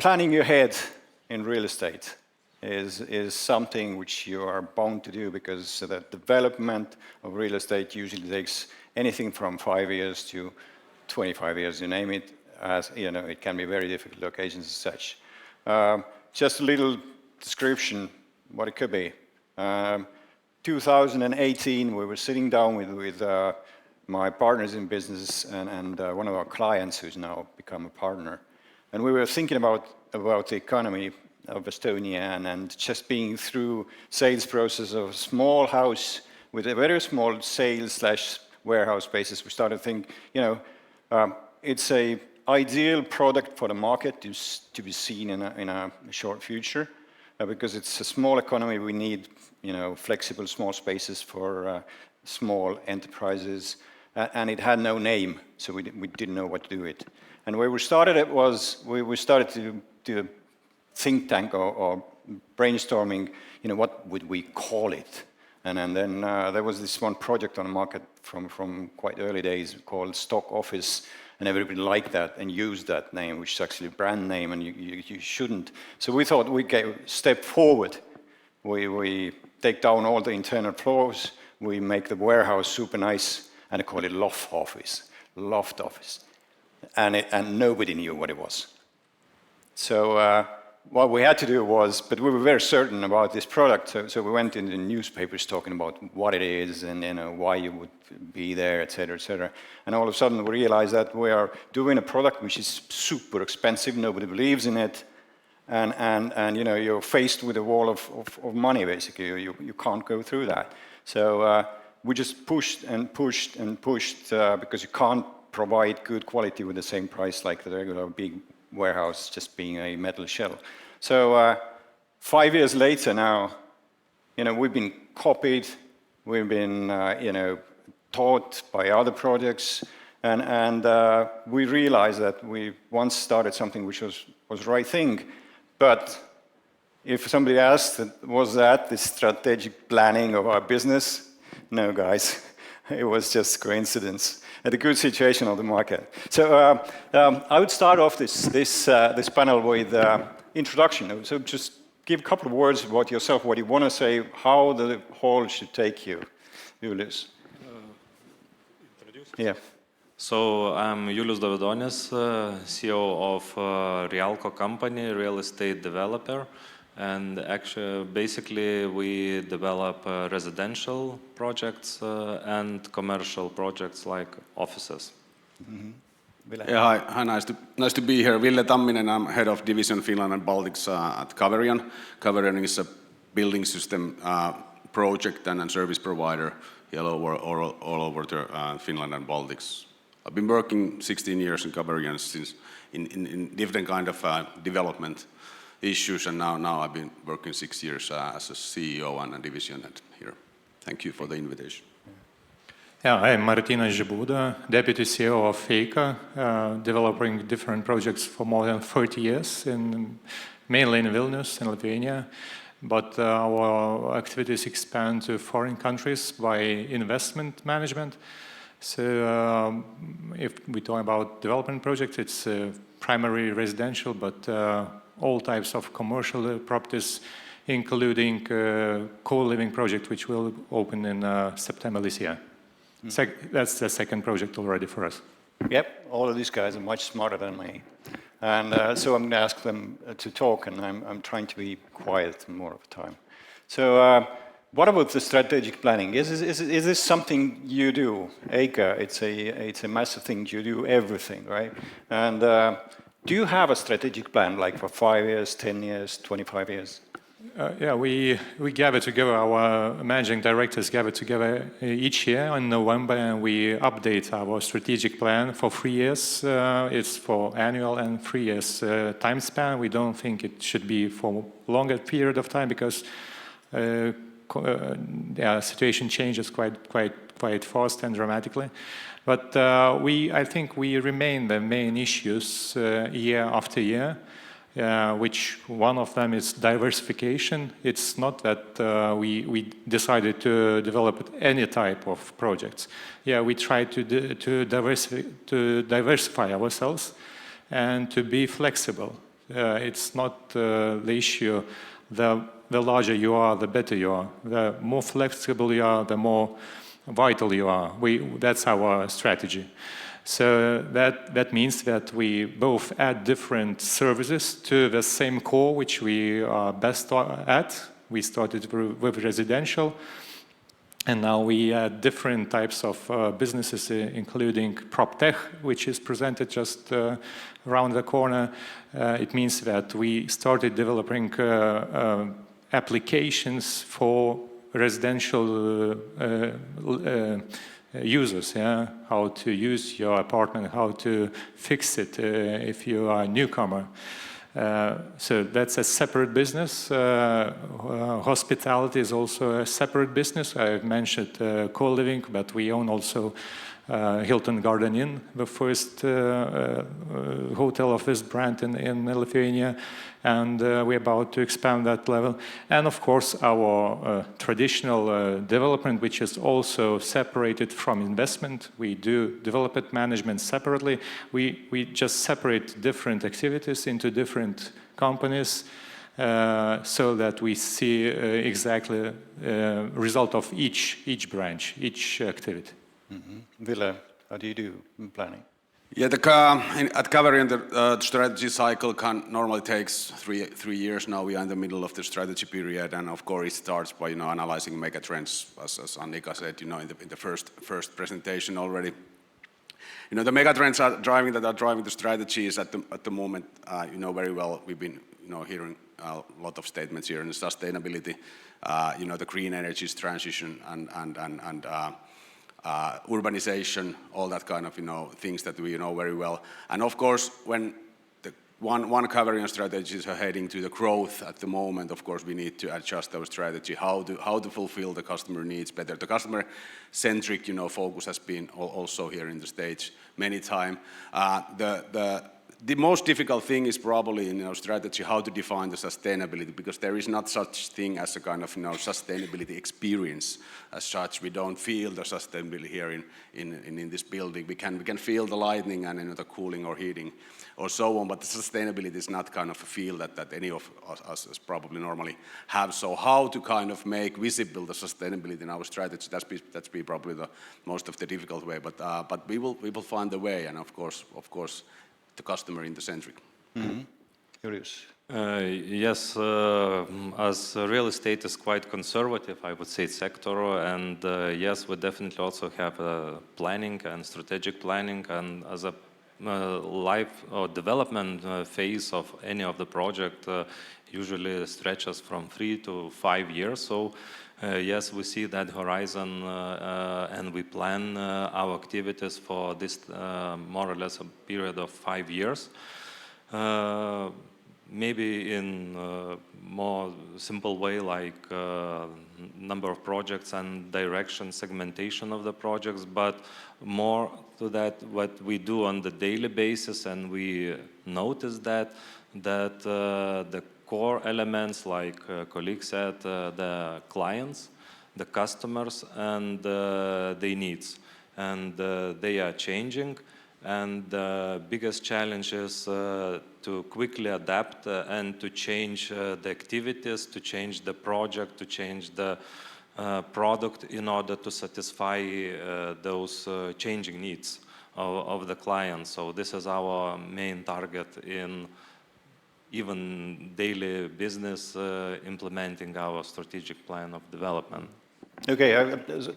planning ahead in real estate is something which you are bound to do, because the development of real estate usually takes anything from 5 years to 25 years, you name it. As you know, it can be very difficult locations as such. Just a little description what it could be. 2018, we were sitting down with my partners in business and one of our clients who's now become a partner. And we were thinking about the economy of Estonia and just being through sales process of a small house with a very small sales/warehouse spaces. We started to think, it's a ideal product for the market to be seen in a short future, because it's a small economy. We need flexible small spaces for small enterprises, and it had no name, so we didn't know what to do with it. And where we started it was we started to do a think tank or brainstorming, what would we call it? And then there was this one project on the market from quite early days called Stock Office, and everybody liked that and used that name, which is actually a brand name, and you shouldn't. So we thought we'd step forward. We take down all the internal floors, we make the warehouse super nice, and call it Loft Office. And nobody knew what it was. So what we had to do was, but we were very certain about this product, so we went in the newspapers talking about what it is and why you would be there, etc., etc. And all of a sudden we realized that we are doing a product which is super expensive, nobody believes in it, and you're faced with a wall of money, basically. You can't go through that. So we just pushed and pushed and pushed, because you can't provide good quality with the same price like the regular big warehouse just being a metal shell. So 5 years later now, we've been copied, we've been taught by other projects, and we realized that we once started something which was the right thing. But if somebody asked, was that the strategic planning of our business? No, guys, it was just coincidence and a good situation of the market. So I would start off this panel with introduction. So just give a couple of words about yourself, what you want to say, how the whole should take you. Julius. Introduce? Yeah. So I'm Julius Dovidonis, CEO of Realco company, real estate developer. And actually, basically, we develop residential projects and commercial projects like offices. Mm-hmm. Ville. Yeah, hi, nice to be here. Ville Tamminen, I'm head of division Finland and Baltics at Caverion. Caverion is a building system project and service provider all over Finland and Baltics. I've been working 16 years in Caverion since in different kind of development issues, and now I've been working 6 years as a CEO and a division head here. Thank you for the invitation. Yeah, I'm Martina Žibuda, Deputy CEO of Ehitus, developing different projects for more than 30 years, mainly in Vilnius, in Lithuania. But our activities expand to foreign countries by investment management. So if we talk about development projects, it's primary residential, but all types of commercial properties, including co-living project, which will open in September this year. That's the second project already for us. Yep, all of these guys are much smarter than me. And so I'm going to ask them to talk, and I'm trying to be quiet more of the time. So what about the strategic planning? Is this something you do? Ehitus, it's a massive thing. You do everything, right? And do you have a strategic plan, like for 5 years, 10 years, 25 years? Yeah, we gather together, our managing directors gather together each year in November, and we update our strategic plan for 3 years. It's for annual and 3 years time span. We don't think it should be for a longer period of time, because the situation changes quite fast and dramatically. But I think we remain the main issues year after year. Which one of them is diversification. It's not that we decided to develop any type of projects. Yeah, we try to diversify ourselves and to be flexible. It's not the issue. The larger you are, the better you are. The more flexible you are, the more vital you are. That's our strategy. So that means that we both add different services to the same core, which we are best at. We started with residential, and now we add different types of businesses, including PropTech, which is presented just around the corner. It means that we started developing applications for residential users, how to use your apartment, how to fix it if you are a newcomer. So that's a separate business. Hospitality is also a separate business. I've mentioned co-living, but we own also Hilton Garden Inn, the first hotel of this brand in Lithuania, and we're about to expand that level. And of course, our traditional development, which is also separated from investment. We do development management separately. We just separate different activities into different companies so that we see exactly the result of each branch, each activity. Mm-hmm. Ville, how do you do planning? Yeah, at Caverion, the strategy cycle normally takes three years. Now we are in the middle of the strategy period, and of course it starts by analyzing megatrends, as Annika said, in the first presentation already. The megatrends are driving the strategies at the moment. Very well. We've been hearing a lot of statements here in sustainability. The green energy transition and urbanization, all that kind of things that we know very well. And of course, when the one Caverion strategies are heading to the growth at the moment, of course we need to adjust our strategy, how to fulfill the customer needs better. The customer-centric focus has been also here in the stage many times. The most difficult thing is probably in our strategy how to define the sustainability, because there is not such thing as a kind of sustainability experience as such. We don't feel the sustainability here in this building. We can feel the lighting and the cooling or heating or so on, but the sustainability is not kind of a feel that any of us probably normally have. So how to kind of make visible the sustainability in our strategy? That's be probably the most of the difficult way. But we will find a way, and of course. The customer in the centric. Mm-hmm. Julius. Yes, as real estate is quite conservative, I would say, sector, and yes, we definitely also have planning and strategic planning, and as a life or development phase of any of the project usually stretches from 3 to 5 years. So yes, we see that horizon and we plan our activities for this more or less a period of 5 years. Maybe in a more simple way, like number of projects and direction, segmentation of the projects, but more to that what we do on the daily basis, and we notice that the core elements, like colleagues said, the clients, the customers, and their needs. And they are changing. And the biggest challenge is to quickly adapt and to change the activities, to change the project, to change the product in order to satisfy those changing needs of the client. So this is our main target in even daily business, implementing our strategic plan of development. Okay,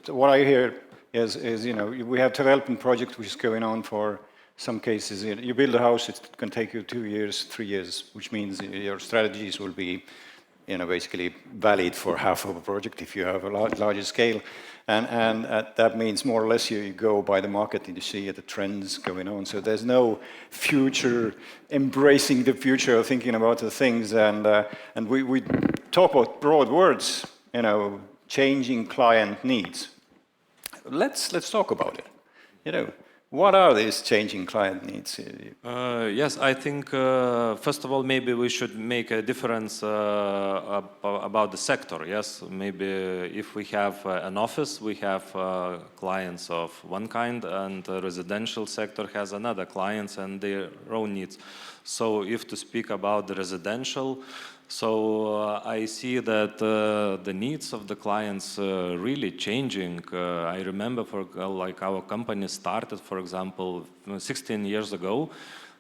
what I hear is we have development project which is going on for some cases. You build a house, it can take you 2 years, 3 years, which means your strategies will be basically valid for half of a project if you have a larger scale. And that means more or less you go by the market and you see the trends going on. So there's no future, embracing the future, thinking about the things. And we talk about broad words, changing client needs. Let's talk about it. What are these changing client needs? Yes, I think first of all, maybe we should make a difference about the sector. Yes, maybe if we have an office, we have clients of one kind, and the residential sector has another clients and their own needs. So if to speak about the residential, so I see that the needs of the clients really changing. I remember like our company started, for example, 16 years ago.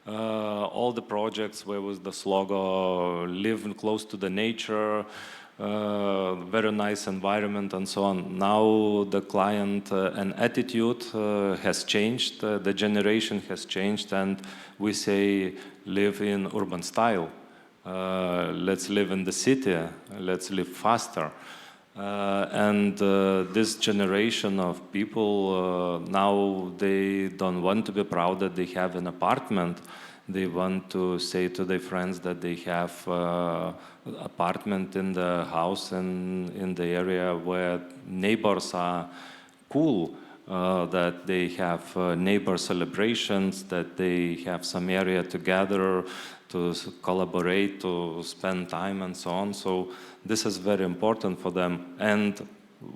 All the projects where was the slogan, live close to the nature, very nice environment and so on. Now the client and attitude has changed, the generation has changed, and we say live in urban style. Let's live in the city, let's live faster. And this generation of people, now they don't want to be proud that they have an apartment. They want to say to their friends that they have apartment in the house and in the area where neighbors are cool, that they have neighbor celebrations, that they have some area to gather, to collaborate, to spend time and so on. So this is very important for them. And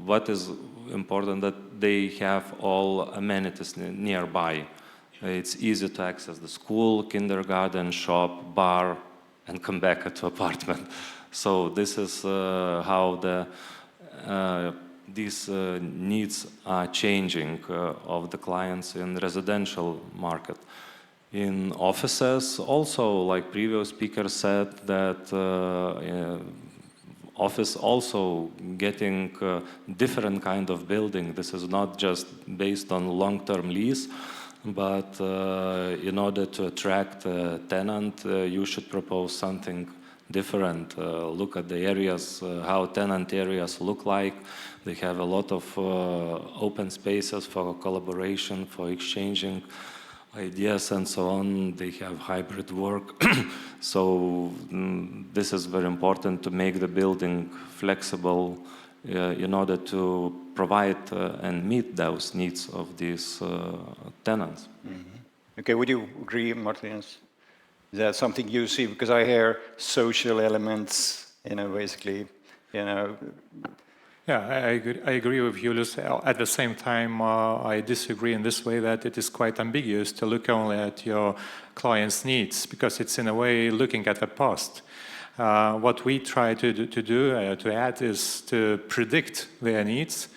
what is important, that they have all amenities nearby. It's easy to access the school, kindergarten, shop, bar, and come back to apartment. So this is how these needs are changing of the clients in residential market. In offices, also, like previous speaker said, that office also getting different kind of building. This is not just based on long-term lease, but in order to attract a tenant, you should propose something different. Look at the areas, how tenant areas look like. They have a lot of open spaces for collaboration, for exchanging ideas and so on. They have hybrid work. So this is very important to make the building flexible in order to provide and meet those needs of these tenants. Mm-hmm. Okay, would you agree, Martinez? Is that something you see? Because I hear social elements, basically, Yeah, I agree with Julius. At the same time, I disagree in this way that it is quite ambiguous to look only at your client's needs, because it's in a way looking at the past. What we try to add is to predict their needs.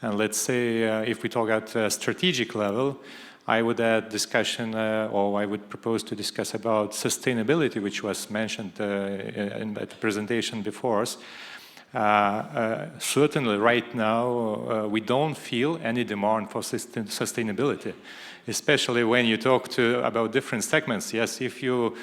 And let's say if we talk at a strategic level, I would add discussion, or I would propose to discuss about sustainability, which was mentioned in the presentation before us. Certainly right now we don't feel any demand for sustainability, especially when you talk about different segments. Yes, if you're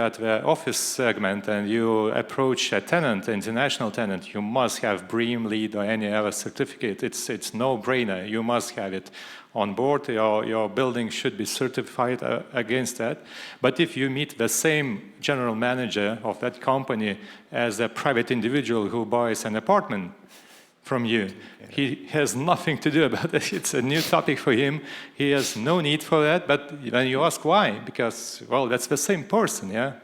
at the office segment and you approach a tenant, international tenant, you must have BREEAM, LEED, or any other certificate. It's no-brainer. You must have it on board. Your building should be certified against that. But if you meet the same general manager of that company as a private individual who buys an apartment from you, he has nothing to do about it. It's a new topic for him. He has no need for that. But when you ask why, because, well, that's the same person, yeah?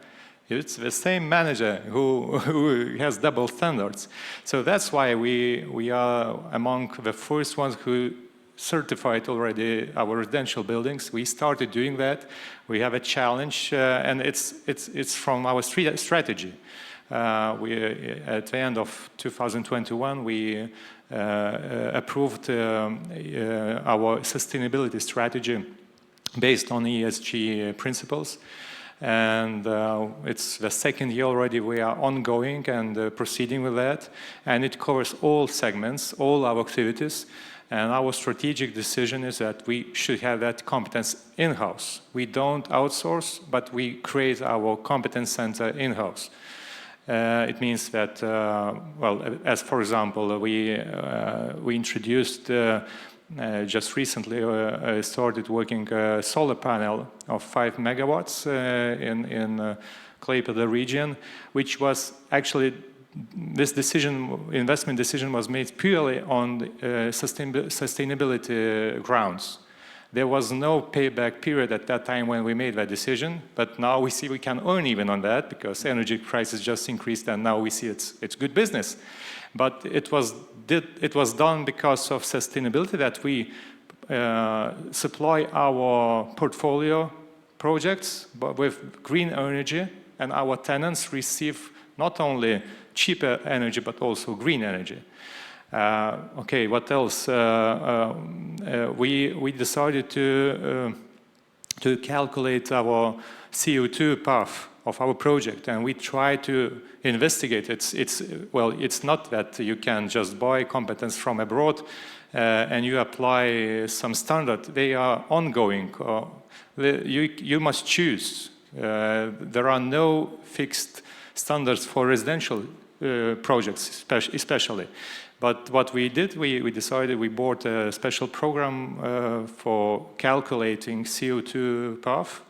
It's the same manager who has double standards. So that's why we are among the first ones who certified already our residential buildings. We started doing that. We have a challenge, and it's from our strategy. At the end of 2021, we approved our sustainability strategy based on ESG principles. And it's the second year already we are ongoing and proceeding with that. And it covers all segments, all our activities. And our strategic decision is that we should have that competence in-house. We don't outsource, but we create our competence center in-house. It means that, well, as for example, we introduced just recently started working a solar panel of 5 megawatts in Klaipėda region, which was actually this investment decision was made purely on sustainability grounds. There was no payback period at that time when we made that decision, but now we see we can earn even on that because energy prices just increased, and now we see it's good business. But it was done because of sustainability, that we supply our portfolio projects but with green energy, and our tenants receive not only cheaper energy but also green energy. Okay, what else? We decided to calculate our CO2 path of our project, and we try to investigate. It's not that you can just buy competence from abroad and you apply some standard. They are ongoing. You must choose. There are no fixed standards for residential projects, especially. But what we did, we decided we bought a special program for calculating CO2 path.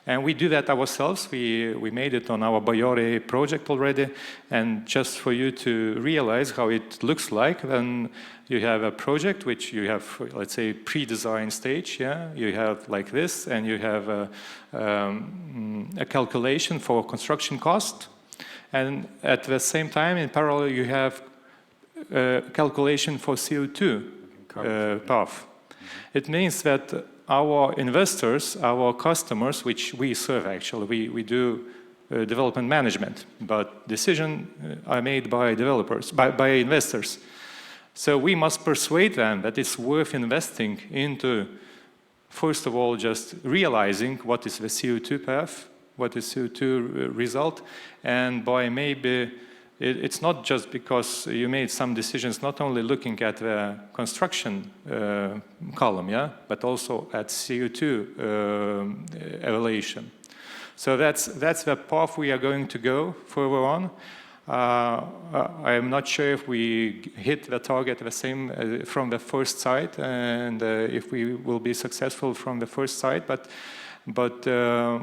And we do that ourselves. We made it on our Bajori project already. And just for you to realize how it looks like, then you have a project which you have, let's say, pre-design stage. Yeah, you have like this, and you have a calculation for construction cost. And at the same time, in parallel, you have calculation for CO2 path. It means that our investors, our customers, which we serve actually, we do development management, but decisions are made by developers, by investors. So we must persuade them that it's worth investing into, first of all, just realizing what is the CO2 path, what is CO2 result, and by maybe it's not just because you made some decisions, not only looking at the construction column, yeah, but also at CO2 evaluation. So that's the path we are going to go further on. I am not sure if we hit the target the same from the first site, and if we will be successful from the first site, but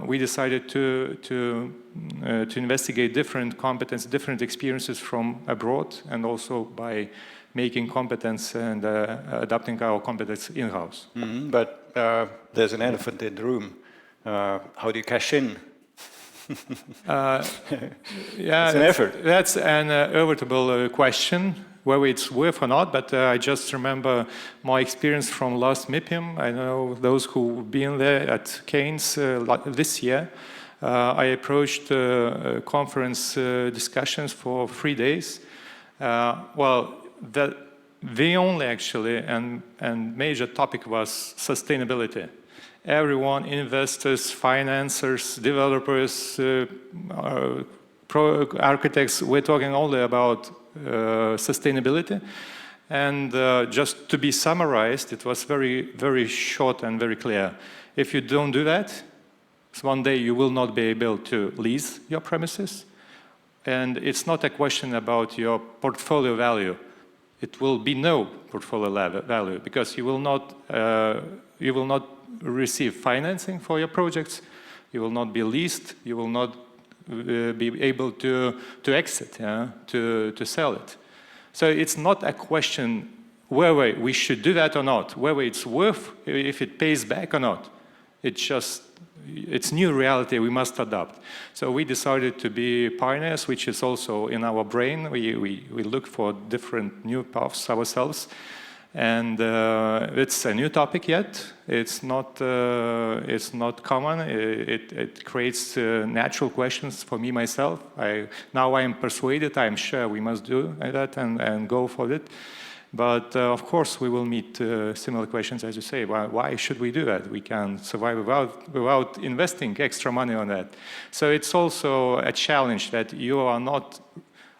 we decided to investigate different competence, different experiences from abroad, and also by making competence and adapting our competence in-house. Mm-hmm. But there's an elephant in the room. How do you cash in? Yeah, it's an effort. That's an inevitable question, whether it's worth or not, but I just remember my experience from last MIPIM. I know those who've been there at Keynes this year. I approached conference discussions for 3 days. Well, the only actually and major topic was sustainability. Everyone, investors, financiers, developers, architects, we're talking only about sustainability. And just to be summarized, it was very, very short and very clear. If you don't do that, one day you will not be able to lease your premises. And it's not a question about your portfolio value. It will be no portfolio value because you will not receive financing for your projects. You will not be leased. You will not be able to exit, yeah, to sell it. So it's not a question whether we should do that or not, whether it's worth, if it pays back or not. It's new reality we must adopt. So we decided to be pioneers, which is also in our brain. We look for different new paths ourselves. And it's a new topic yet. It's not common. It creates natural questions for me myself. Now I am persuaded. I am sure we must do that and go for it. But of course we will meet similar questions as you say. Why should we do that? We can survive without investing extra money on that. So it's also a challenge that you are not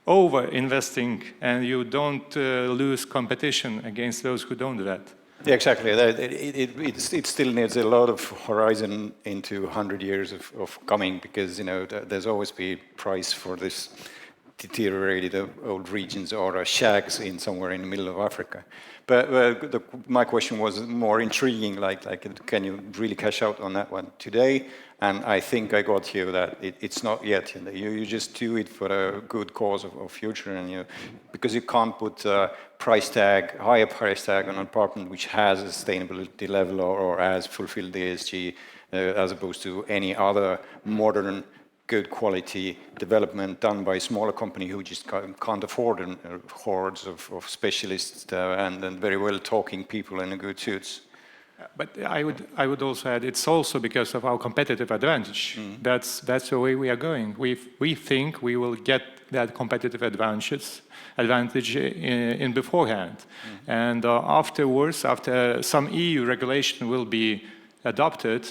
over-investing and you don't lose competition against those who don't do that. Yeah, exactly. It still needs a lot of horizon into 100 years of coming because, you know, there's always be price for this deteriorated old regions or shacks in somewhere in the middle of Africa. But my question was more intriguing, like can you really cash out on that one today? And I think I got here that it's not yet. You just do it for a good cause of future, and because you can't put a higher price tag on an apartment which has a sustainability level or has fulfilled the ESG as opposed to any other modern good quality development done by a smaller company who just can't afford hordes of specialists and very well talking people in good suits. But I would also add, it's also because of our competitive advantage. That's the way we are going. We think we will get that competitive advantage in beforehand. And afterwards, after some EU regulation will be adopted,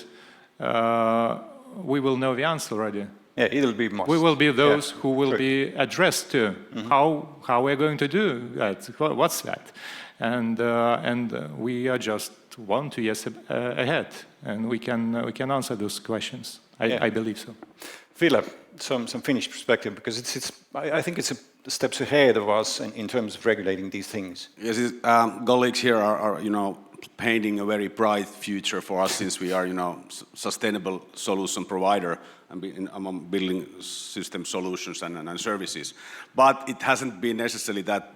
we will know the answer already. Yeah, it'll be must. We will be those who will be addressed to how we're going to do that. What's that? And we are just 1 2 years ahead, and we can answer those questions. I believe so. Ville, some Finnish perspective, because I think it's steps ahead of us in terms of regulating these things. Yes, colleagues here are painting a very bright future for us since we are sustainable solution provider among building system solutions and services. But it hasn't been necessarily that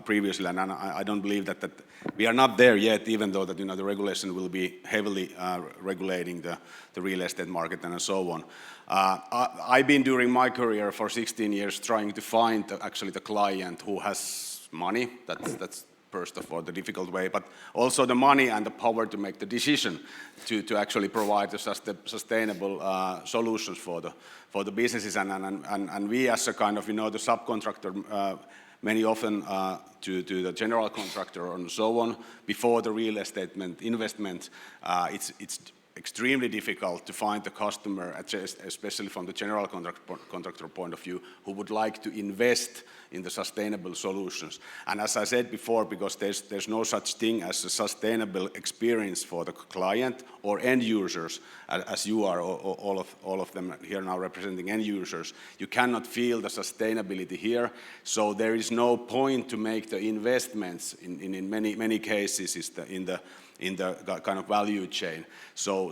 previously, and I don't believe that we are not there yet, even though that the regulation will be heavily regulating the real estate market and so on. I've been during my career for 16 years trying to find actually the client who has money. That's first of all the difficult way, but also the money and the power to make the decision to actually provide the sustainable solutions for the businesses, and we as a kind of the subcontractor many often to the general contractor and so on before the real estate investment. It's extremely difficult to find the customer, especially from the general contractor point of view, who would like to invest in the sustainable solutions. And as I said before, because there's no such thing as a sustainable experience for the client or end users, as you are, all of them here now representing end users, you cannot feel the sustainability here. So there is no point to make the investments in many cases in the kind of value chain. So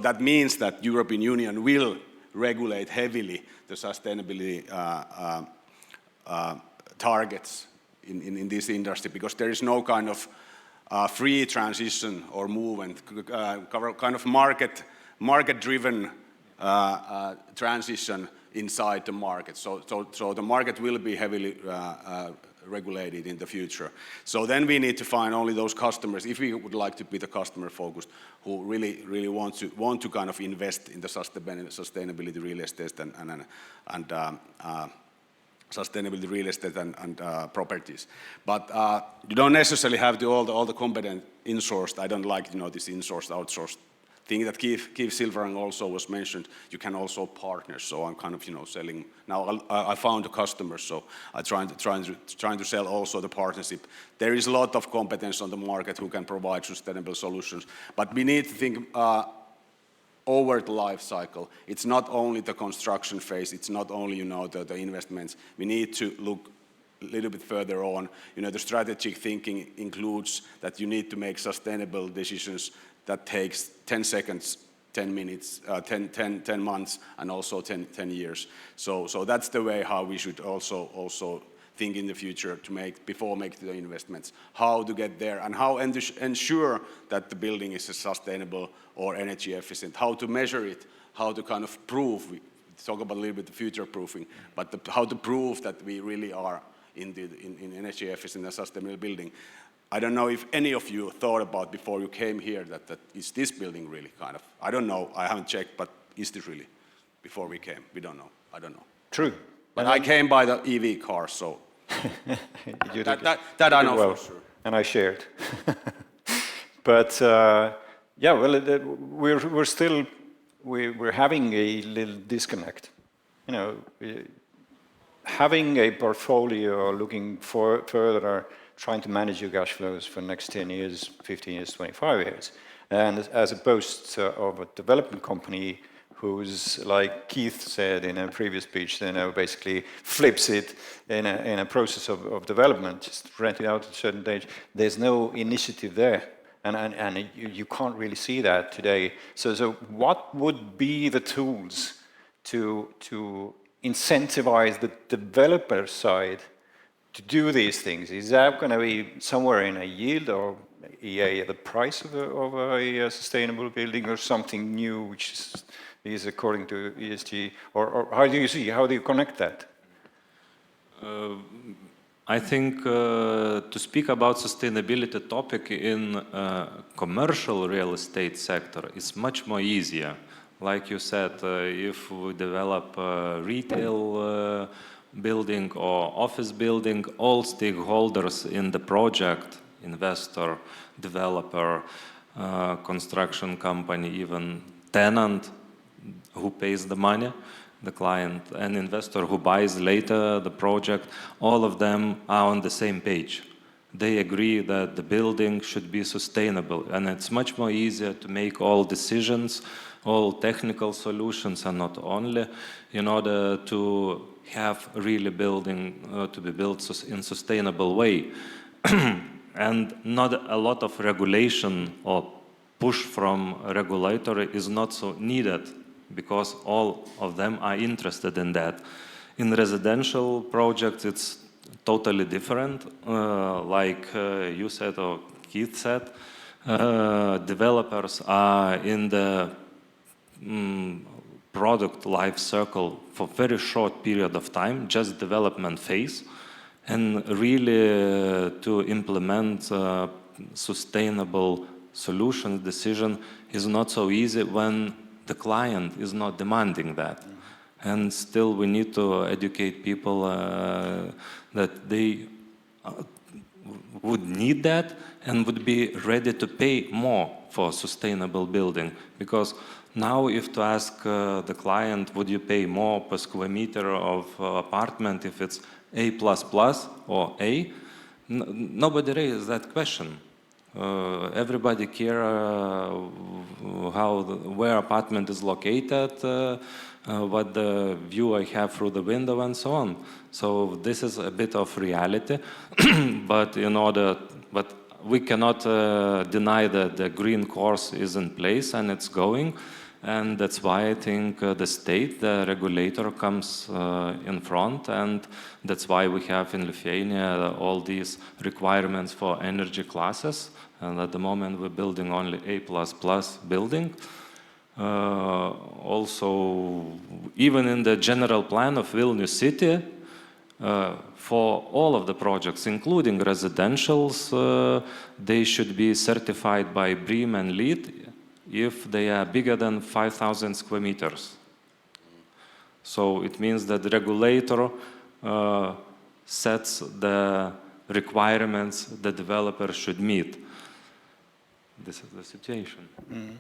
that means that European Union will regulate heavily the sustainability targets in this industry, because there is no kind of free transition or movement, kind of market-driven transition inside the market. So the market will be heavily regulated in the future. So then we need to find only those customers, if we would like to be the customer focused, who really want to kind of invest in the sustainability real estate and sustainability real estate and properties. But you don't necessarily have all the competent insourced. I don't like this insourced outsourced thing that Keith Silverang also was mentioned. You can also partner. So I'm kind of selling now. I found a customer, so I'm trying to sell also the partnership. There is a lot of competence on the market who can provide sustainable solutions, but we need to think over the life cycle. It's not only the construction phase. It's not only the investments. We need to look a little bit further on. The strategic thinking includes that you need to make sustainable decisions that takes 10 seconds, 10 minutes, 10 months, and also 10 years. So that's the way how we should also think in the future before making the investments, how to get there and how ensure that the building is sustainable or energy efficient, how to measure it, how to kind of prove. We talk about a little bit the future proofing, but how to prove that we really are in energy efficient and sustainable building. I don't know if any of you thought about before you came here that is this building really kind of, I don't know, I haven't checked, but is this really before we came? We don't know, I don't know. True. But I came by the EV car, so that I know well, for sure. And I shared. But yeah, well, we're having a little disconnect. Having a portfolio, looking further, trying to manage your cash flows for the next 10 years, 15 years, 25 years, and as opposed of a development company who's, like Keith said in a previous speech, basically flips it in a process of development, just rent it out at a certain stage. There's no initiative there, and you can't really see that today. So what would be the tools to incentivize the developer side to do these things? Is that going to be somewhere in a yield or the price of a sustainable building, or something new which is according to ESG, or how do you connect that? I think to speak about sustainability topic in commercial real estate sector is much more easier. Like you said, if we develop a retail building or office building, all stakeholders in the project, investor, developer, construction company, even tenant who pays the money, the client, and investor who buys later the project, all of them are on the same page. They agree that the building should be sustainable, and it's much more easier to make all decisions, all technical solutions, and not only in order to have really building to be built in sustainable way. And not a lot of regulation or push from a regulator is not so needed, because all of them are interested in that. In residential projects, it's totally different. Like you said or Keith said, developers are in the product life cycle for very short period of time, just development phase. And really to implement sustainable solution decision is not so easy when the client is not demanding that. And still we need to educate people that they would need that and would be ready to pay more for sustainable building. Because now if to ask the client, would you pay more per square meter of apartment if it's A++ or A, nobody raises that question. Everybody care where apartment is located, what the view I have through the window, and so on. So this is a bit of reality, but we cannot deny that the green course is in place and it's going. And that's why I think the state, the regulator, comes in front, and that's why we have in Lithuania all these requirements for energy classes. And at the moment we're building only A++ building. Also, even in the general plan of Vilnius city, for all of the projects, including residentials, they should be certified by BREEAM and LEED if they are bigger than 5,000 square meters. So it means that the regulator sets the requirements the developer should meet. This is the situation. Mm.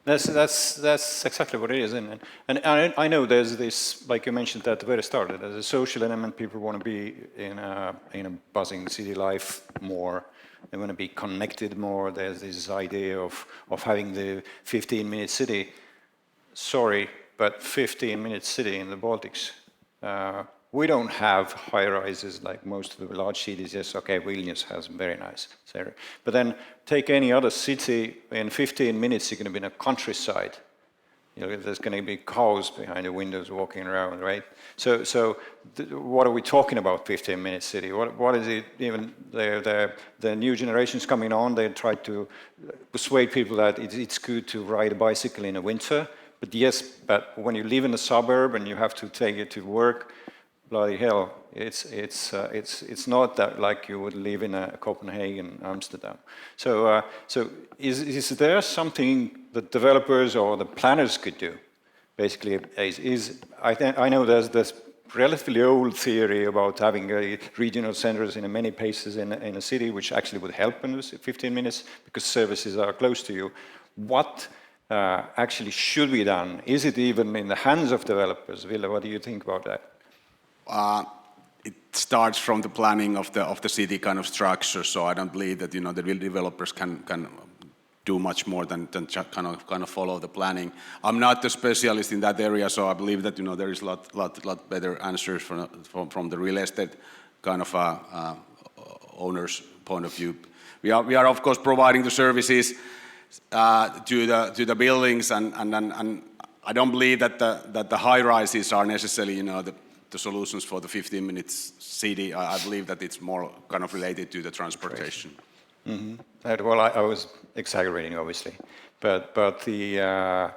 That's exactly what it is, and I know there's this, like you mentioned at the very start, there's a social element. People want to be in a buzzing city life more. They want to be connected more. There's this idea of having the 15-minute city. Sorry, but 15-minute city in the Baltics. We don't have high-rises like most of the large cities. Yes, okay, Vilnius has very nice area. But then take any other city, in 15 minutes you're going to be in a countryside. You know, there's going to be cows behind the windows walking around, right? So what are we talking about, 15-minute city? What is it even? The new generations coming on, they try to persuade people that it's good to ride a bicycle in the winter. But yes, but when you live in a suburb and you have to take it to work, bloody hell, it's not that like you would live in Copenhagen, Amsterdam. So is there something that developers or the planners could do? Basically, I know there's this relatively old theory about having regional centers in many places in a city, which actually would help in 15 minutes because services are close to you. What actually should be done? Is it even in the hands of developers? Ville, what do you think about that? It starts from the planning of the city kind of structure. So I don't believe that the real developers can do much more than kind of follow the planning. I'm not the specialist in that area, so I believe that there is a lot better answers from the real estate kind of owner's point of view. We are of course providing the services to the buildings, and I don't believe that the high rises are necessarily the solutions for the 15 minutes city. I believe that it's more kind of related to the transportation. Well, I was exaggerating, obviously, but the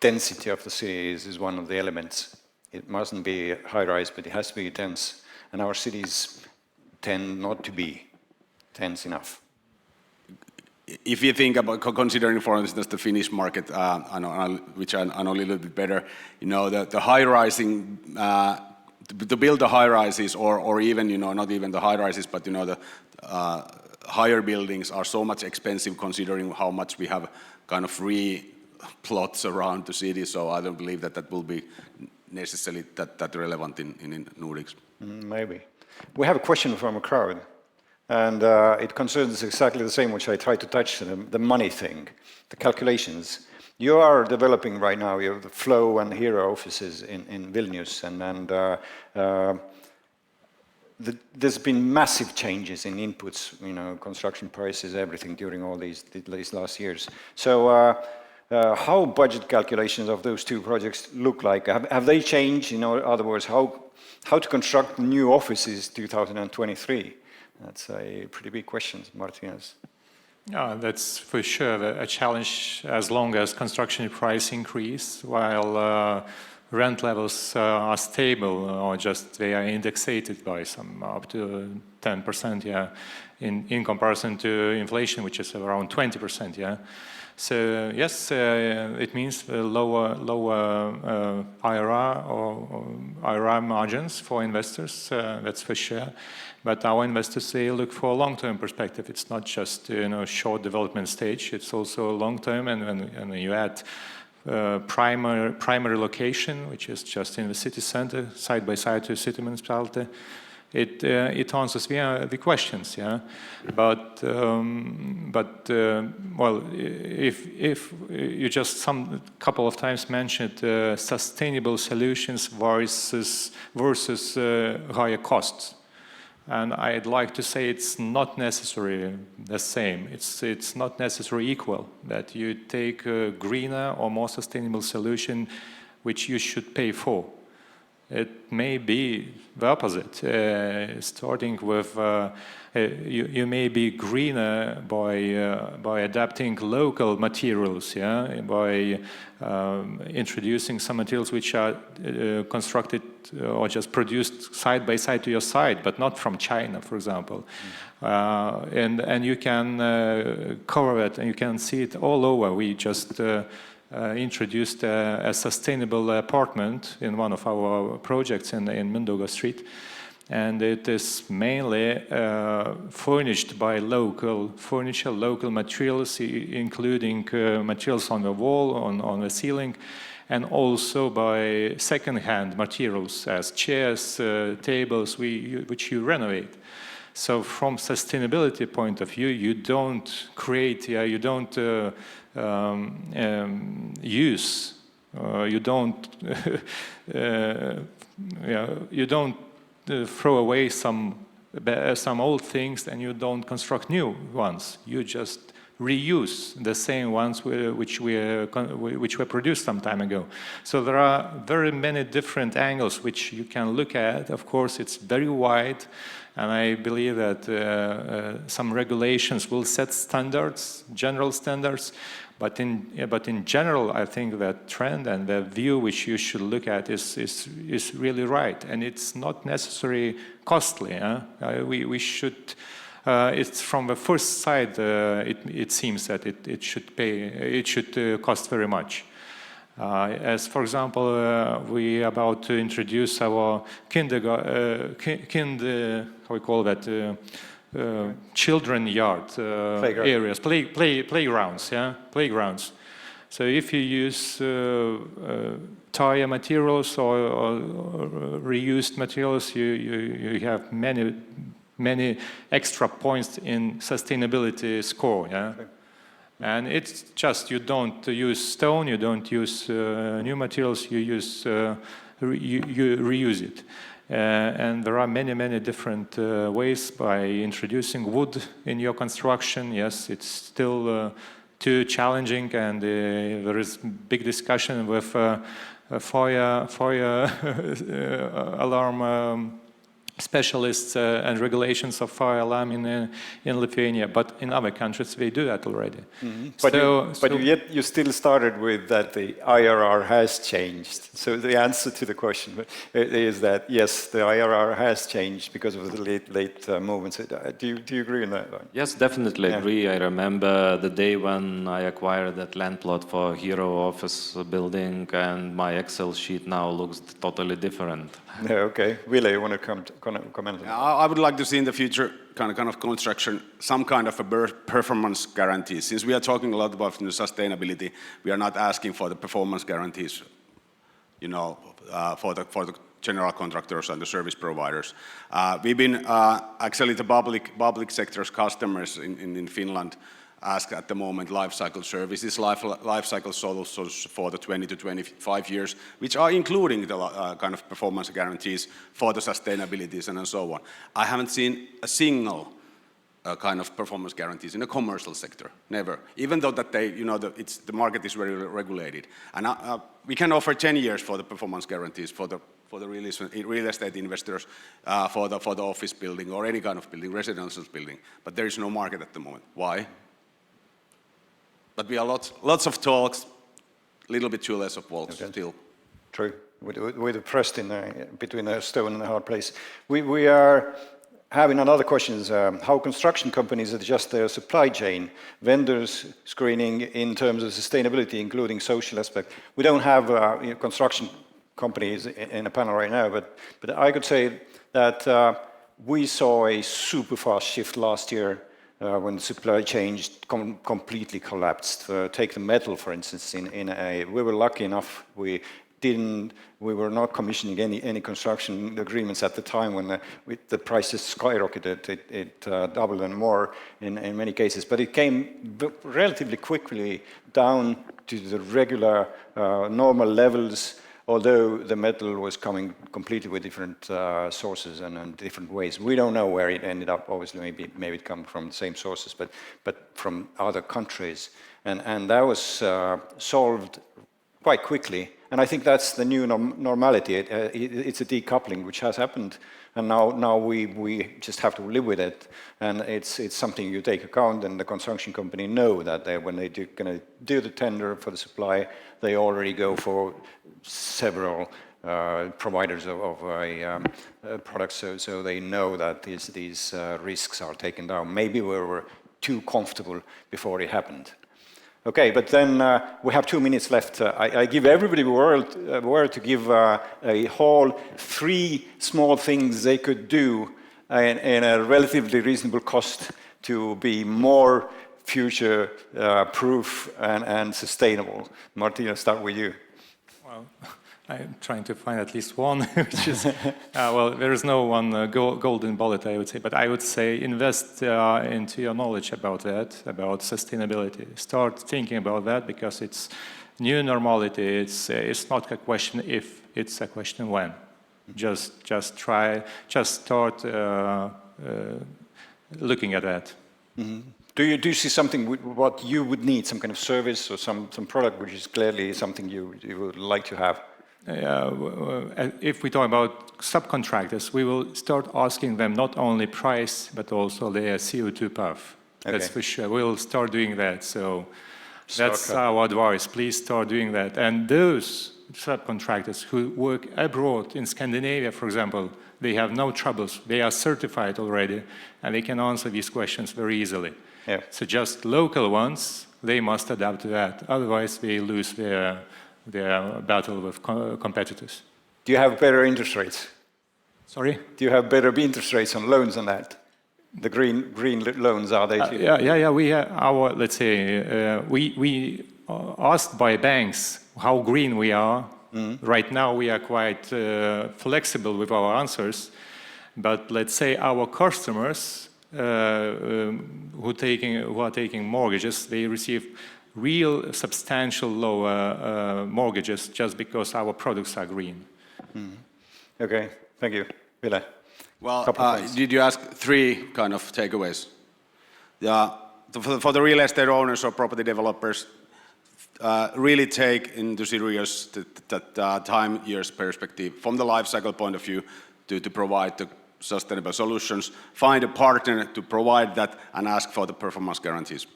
density of the city is one of the elements. It mustn't be high-rise, but it has to be dense, and our cities tend not to be dense enough. If you think about considering, for instance, the Finnish market, which I know a little bit better, the high-rising, to build the high-rises, or even, not even the high-rises, but the higher buildings are so much expensive considering how much we have kind of free plots around the city, so I don't believe that will be necessarily that relevant in Nordics. Maybe. We have a question from a crowd, and it concerns exactly the same which I tried to touch, the money thing, the calculations. You are developing right now, you have the Flow and Hero offices in Vilnius, and there's been massive changes in inputs, construction prices, everything during all these last years. So how budget calculations of those two projects look like? Have they changed? In other words, how to construct new offices 2023? That's a pretty big question, Martinez. Yeah, that's for sure a challenge as long as construction price increase, while rent levels are stable, or just they are indexated by some up to 10%, yeah, in comparison to inflation, which is around 20%, yeah. So yes, it means lower IRR or IRR margins for investors. That's for sure. But our investors, they look for a long-term perspective. It's not just short development stage. It's also long-term, and when you add primary location, which is just in the city center, side by side to city municipality, it answers the questions, yeah. But well, if you just some couple of times mentioned sustainable solutions versus higher costs. And I'd like to say it's not necessarily the same. It's not necessarily equal that you take a greener or more sustainable solution which you should pay for. It may be the opposite. Starting with, you may be greener by adapting local materials, yeah, by introducing some materials which are constructed or just produced side by side to your site, but not from China, for example. And you can cover it, and you can see it all over. We just introduced a sustainable apartment in one of our projects in Mindaugo Street, and it is mainly furnished by local furniture, local materials, including materials on the wall, on the ceiling, and also by second-hand materials as chairs, tables, which you renovate. So from sustainability point of view, you don't create, you don't use, you don't you don't throw away some old things, and you don't construct new ones. You just reuse the same ones which were produced some time ago. So there are very many different angles which you can look at. Of course, it's very wide, and I believe that some regulations will set standards, general standards. But in general, I think that trend and the view which you should look at is really right, and it's not necessarily costly. We should. It's from the first side. It seems that it should cost very much. As for example, we are about to introduce our how we call that. Children yard areas, playgrounds, yeah, playgrounds. So if you use tire materials or reused materials, you have many extra points in sustainability score, yeah. And it's just you don't use stone, you don't use new materials, you reuse it. And there are many different ways by introducing wood in your construction. Yes, it's still too challenging, and there is big discussion with fire alarm specialists and regulations of fire alarm in Lithuania, but in other countries they do that already. But yet you still started with that the IRR has changed. So the answer to the question is that yes, the IRR has changed because of the late movements. Do you agree on that? Yes, definitely agree. I remember the day when I acquired that land plot for Hero office building, and my Excel sheet now looks totally different. Yeah, okay. Ville, you want to comment on that? I would like to see in the future kind of construction some kind of a performance guarantee. Since we are talking a lot about sustainability, we are not asking for the performance guarantees, you know, for the general contractors and the service providers. We've been actually the public sector's customers in Finland ask at the moment life cycle services, life cycle solutions for the 20 to 25 years, which are including the kind of performance guarantees for the sustainabilities and so on. I haven't seen a single kind of performance guarantees in the commercial sector, never. Even though that they, you know, the market is very regulated, and we can offer 10 years for the performance guarantees for the real estate investors, for the office building or any kind of building, residential building, but there is no market at the moment. Why? But we are lots of talks, a little bit too less of walks still. True. We're depressed between a stone and a hard place. We are having another question is how construction companies adjust their supply chain, vendors screening in terms of sustainability, including social aspect. We don't have construction companies in a panel right now, but I could say that we saw a super fast shift last year when the supply chain completely collapsed. Take the metal, for instance. We were lucky enough. We were not commissioning any construction agreements at the time when the prices skyrocketed. It doubled and more in many cases. But it came relatively quickly down to the regular normal levels, although the metal was coming completely with different sources and different ways. We don't know where it ended up. Obviously, maybe it come from the same sources, but from other countries. And that was solved quite quickly. And I think that's the new normality. It's a decoupling which has happened, and now we just have to live with it. And it's something you take account, and the construction company know that when they're going to do the tender for the supply, they already go for several providers of products, so they know that these risks are taken down. Maybe we were too comfortable before it happened. Okay, but then we have 2 minutes left. I give everybody a word to give a whole 3 small things they could do in a relatively reasonable cost to be more future proof and sustainable. Martina, start with you. Well, I'm trying to find at least one, which is, well, there is no one golden bullet, I would say, but I would say invest into your knowledge about that, about sustainability. Start thinking about that, because it's new normality. It's not a question if, it's a question when. Just start looking at that. Mm-hmm. Do you see something what you would need, some kind of service or some product which is clearly something you would like to have? If we talk about subcontractors, we will start asking them not only price, but also their CO2 path. Okay. That's for sure. We'll start doing that. So that's our advice. Please start doing that. And those subcontractors who work abroad in Scandinavia, for example, they have no troubles. They are certified already, and they can answer these questions very easily. Yeah. So just local ones, they must adapt to that. Otherwise, they lose their battle with competitors. Do you have better interest rates? Sorry? Do you have better interest rates on loans than that? The green loans, are they too? Yeah. We have our, let's say, we asked by banks how green we are. Mm-hmm. Right now, we are quite flexible with our answers. But let's say our customers who are taking mortgages, they receive real substantial lower mortgages just because our products are green. Okay, thank you. Ville? Well, Couple of points. did you ask 3 kind of takeaways? Yeah, for the real estate owners or property developers, really take into serious the time years perspective from the life cycle point of view to provide the sustainable solutions. Find a partner to provide that and ask for the performance guarantees.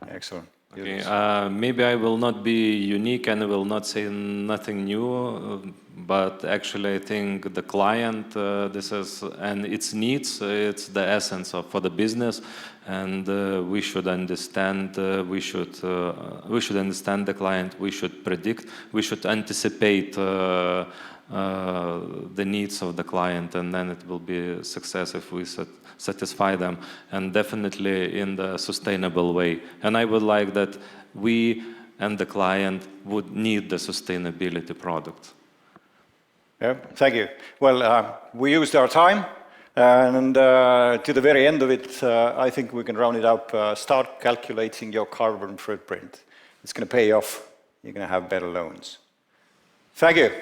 Excellent. Okay, maybe I will not be unique and will not say nothing new, but actually I think the client, this is, and its needs, it's the essence for the business, and we should understand, we should understand the client, we should predict, we should anticipate the needs of the client, and then it will be a success if we satisfy them, and definitely in the sustainable way. And I would like that we and the client would need the sustainability product. Yeah, thank you. Well, we used our time, and to the very end of it, I think we can round it up. Start calculating your carbon footprint. It's going to pay off. You're going to have better loans. Thank you.